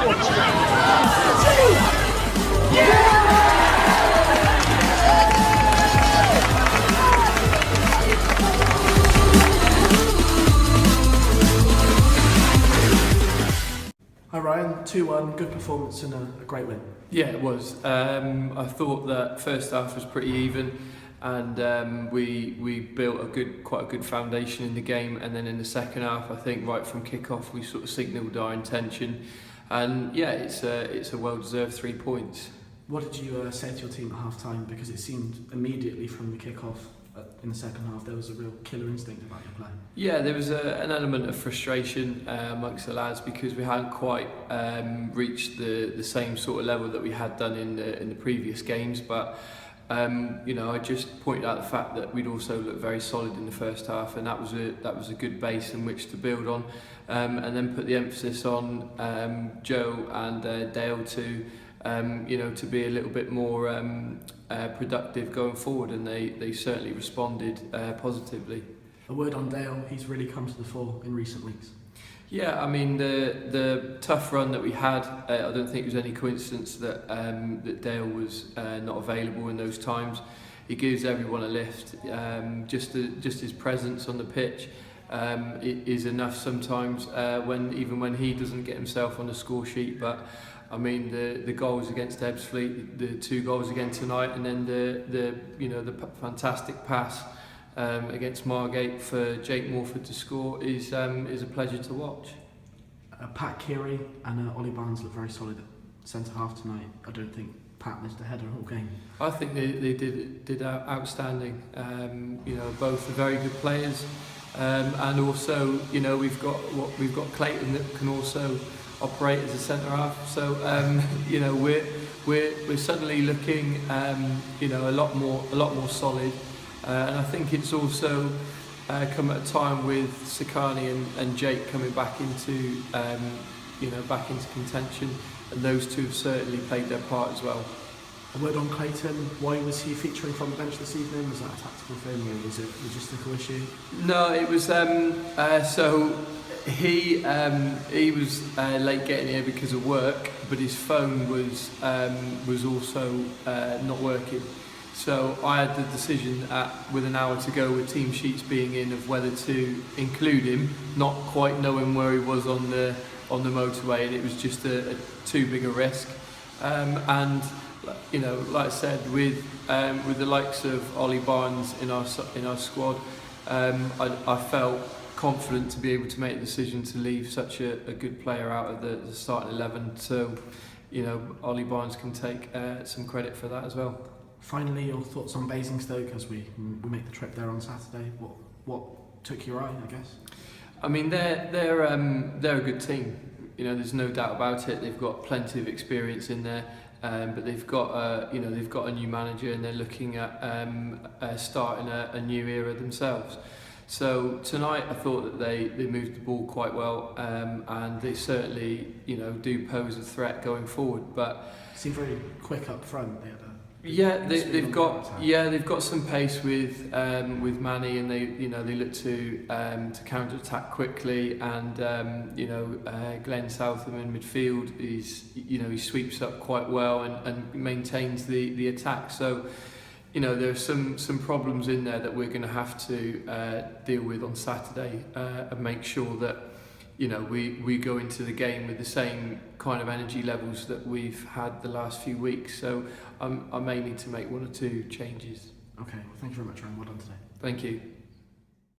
Hi Ryan, 2-1, good performance and a great win. Yeah, it was. I thought that first half was pretty even, and we built quite a good foundation in the game, and then in the second half, I think right from kick-off we sort of signalled our intention, and yeah, it's a well-deserved 3 points. What did you say to your team at half-time? Because it seemed immediately from the kick-off in the second half there was a real killer instinct about your play. Yeah, there was an element of frustration amongst the lads because we hadn't quite reached the same sort of level that we had done in the previous games, but you know, I just pointed out the fact that we'd also looked very solid in the first half, and that was a good base in which to build on, and then put the emphasis on Joe and Dale to you know, to be a little bit more productive going forward, and they certainly responded positively. A word on Dale, he's really come to the fore in recent weeks. Yeah, I mean the tough run that we had, I don't think it was any coincidence that that Dale was not available in those times. He gives everyone a lift. Just his presence on the pitch is enough sometimes even when he doesn't get himself on the score sheet. But I mean the goals against Ebbsfleet, the 2 goals again tonight, and then the fantastic pass against Margate for Jake Morford to score is a pleasure to watch. Pat Keary and Ollie Barnes look very solid at centre half tonight. I don't think Pat missed a header all game. I think they did outstanding. You know, both are very good players, and also you know we've got Clayton that can also operate as a centre half. So you know we're suddenly looking you know a lot more solid. And I think it's also come at a time with Sakani and Jake coming back into you know back into contention, and those two have certainly played their part as well. A word on Clayton. Why was he featuring from the bench this evening? Was that a tactical thing or was it a logistical issue? No, it was so he was late getting here because of work, but his phone was also not working. So I had the decision with an hour to go, with team sheets being in, of whether to include him, not quite knowing where he was on the motorway, and it was just too big a risk. And you know, like I said, with the likes of Ollie Barnes in our squad, I felt confident to be able to make the decision to leave such a good player out of the starting 11. So you know, Ollie Barnes can take some credit for that as well. Finally, your thoughts on Basingstoke as we make the trip there on Saturday. What took your eye, I guess? I mean, they're a good team. You know, there's no doubt about it. They've got plenty of experience in there, but they've got you know, they've got a new manager, and they're looking at starting a new era themselves. So tonight, I thought that they moved the ball quite well, and they certainly do pose a threat going forward. But seemed very quick up front. They've got some pace with Manny, and they look to counter attack quickly, and Glenn Southam in midfield he sweeps up quite well and maintains the attack. So there are some problems in there that we're going to have to deal with on Saturday, and make sure that we go into the game with the same kind of energy levels that we've had the last few weeks. So I may need to make 1 or 2 changes. Okay, well, thank you very much, Ryan. Well done today. Thank you.